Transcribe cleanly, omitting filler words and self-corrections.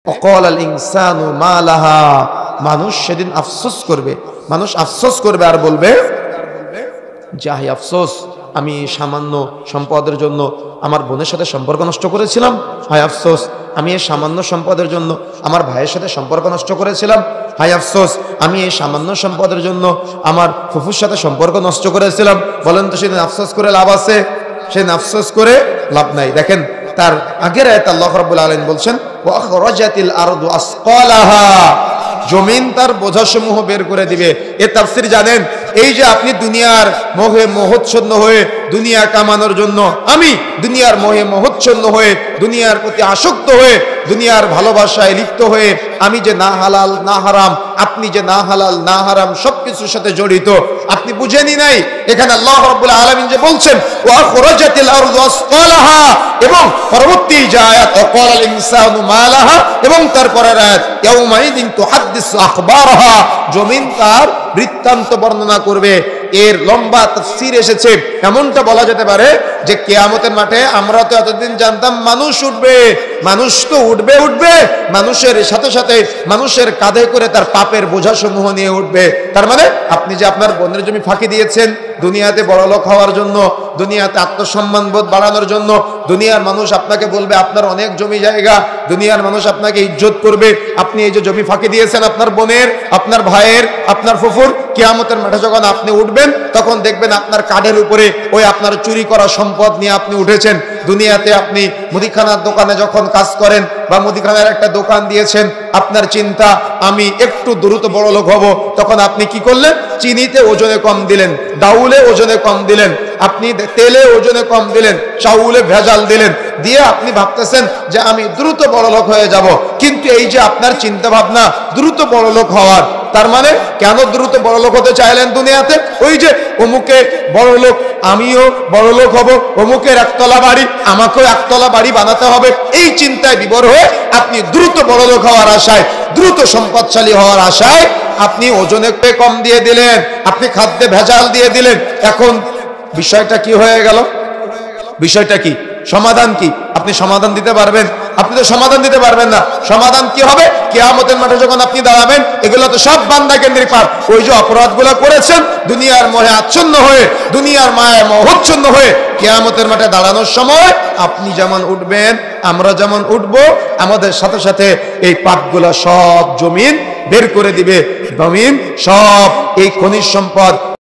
ওয়াকালাল ইনসানু মা লাহা, মানুষ সেদিন আফসোস করবে, মানুষ আফসোস করবে আর বলবে যাই আফসোস, আমি সামান্য সম্পদের জন্য আমার বোনের সাথে সম্পর্ক নষ্ট করেছিলাম। হায় আফসোস, আমি এই সামান্য সম্পদের জন্য আমার ভাইয়ের সাথে সম্পর্ক নষ্ট করেছিলাম। হায় আফসোস, আমি এই সামান্য সম্পদের জন্য আমার ফুফুর সাথে সম্পর্ক নষ্ট করেছিলাম। বলেন তো সেদিন আফসোস করে লাভ আছে? সেদিন আফসোস করে লাভ নাই। দেখেন তার আগের আয়াতে আল্লাহ রাব্বুল আলামিন বলছেন ওয়া আখরাজাতিল আরদু আসকালাহা, জমিন তার বোঝাসমূহ বের করে দিবে। এর তাফসীর জানেন? এই যে আপনি দুনিয়ার মোহে মোহচ্ছন্ন হয়ে দুনিয়া কামানোর জন্য, আমি দুনিয়ার মোহে মোহচ্ছন্ন হয়ে দুনিয়ার প্রতি আসক্ত হয়ে দুনিয়ার ভালোবাসায় লিপ্ত হয়ে আমি যে না হালাল না হারাম, আপনি যে না হালাল না হারাম সবকিছুর সাথে জড়িত, আপনি বুঝেনি নাই। এখানে আল্লাহ রাব্বুল আলামিন যে বলছেন ওয়া আখরাজাতিল আরদু আসকালাহা, এবং পরবর্তী যে আয়াত ওয়াকালাল ইনসানু মা লাহা, এবং তারপরের আয়াত ইয়াউমাইদিন তুহাদ্দিসু আখবারহা, জমিন তার বৃত্তান্ত বর্ণনা করবে। এর লম্বা তাফসীর এসেছে, এমনটা বলা যেতে পারে যে কিয়ামতের মাঠে আমরা তো এতদিন জানতাম মানুষ উঠবে, মানুষ তো উঠবে উঠবে, মানুষের সাথে সাথে মানুষের কাঁধে করে তার পাপের বোঝাসমূহ নিয়ে উঠবে। তার মানে আপনি যে আপনার বোনের জমি ফাঁকি দিয়েছেন দুনিয়াতে বড়লোক হওয়ার জন্য, দুনিয়াতে আত্মসম্মান বোধ বাড়ানোর জন্য, দুনিয়ার মানুষ আপনাকে বলবে আপনার অনেক জমি জায়গা, দুনিয়ার মানুষ আপনাকে ইজ্জত করবে, আপনি এই যে জমি ফাঁকি দিয়েছেন আপনার বোনের, আপনার ভাইয়ের, আপনার ফুফুর, কিয়ামতের মাঠে যখন আপনি উঠবেন তখন দেখবেন আপনার কাঁধের উপরে ওই আপনার চুরি করা সম্পদ নিয়ে আপনি উঠেছেন। দুনিয়াতে আপনি মুদিখানার দোকানে যখন কাজ করেন বা মুদিখানার একটা দোকান দিয়েছেন, আপনার চিন্তা আমি একটু দ্রুত বড়লোক হব, তখন আপনি কি করলেন? চিনিতে ওজনে কম দিলেন, ডাউলে ওজনে কম দিলেন, আপনি তেলে ওজনে কম দিলেন, চাউলে ভেজাল দিলেন, দিয়ে আপনি ভাবতেছেন যে আমি দ্রুত বড়লোক হয়ে যাব। কিন্তু এই যে আপনার চিন্তা ভাবনা দ্রুত বড়লোক হওয়ার, তার মানে কেন দ্রুত বড়লোক হতে চাইলেন দুনিয়াতে? ওই যে অমুকে বড়লোক, আমিও বড়লোক হব, অমুকের একতলা বাড়ি, আমাকেও একতলা বাড়ি বানাতে হবে, এই চিন্তায় বিভোর হয়ে আপনি দ্রুত বড়লোক হওয়ার আশায়, দ্রুত সম্পদশালী হওয়ার আশায় আপনি ওজনে কম দিয়ে দিলেন, আপনি খাদ্যে ভেজাল দিয়ে দিলেন। এখন বিষয়টা কি হয়ে গেল? বিষয়টা কি? সমাধান কি? আপনি সমাধান দিতে পারবেন? আপনি তো সমাধান দিতে পারবেন না। সমাধান কি হবে? কিয়ামতের মাঠে যখন আপনি দাঁড়াবেন, এগুলো তো সব বান্দা কেন্দ্রিক পাপ। ওই যে অপরাধগুলো করেছেন দুনিয়ার মোহে আচ্ছন্ন হয়ে, দুনিয়ার মায়ায় মোহচ্ছন্ন হয়ে, কিয়ামতের মাঠে দাঁড়ানোর সময় আপনি যেমন উঠবেন, আমরা যেমন উঠব, আমাদের সাথে সাথে এই পাপগুলো সব জমিন বের করে দিবে। জমিন সব এই খনিজ সম্পদ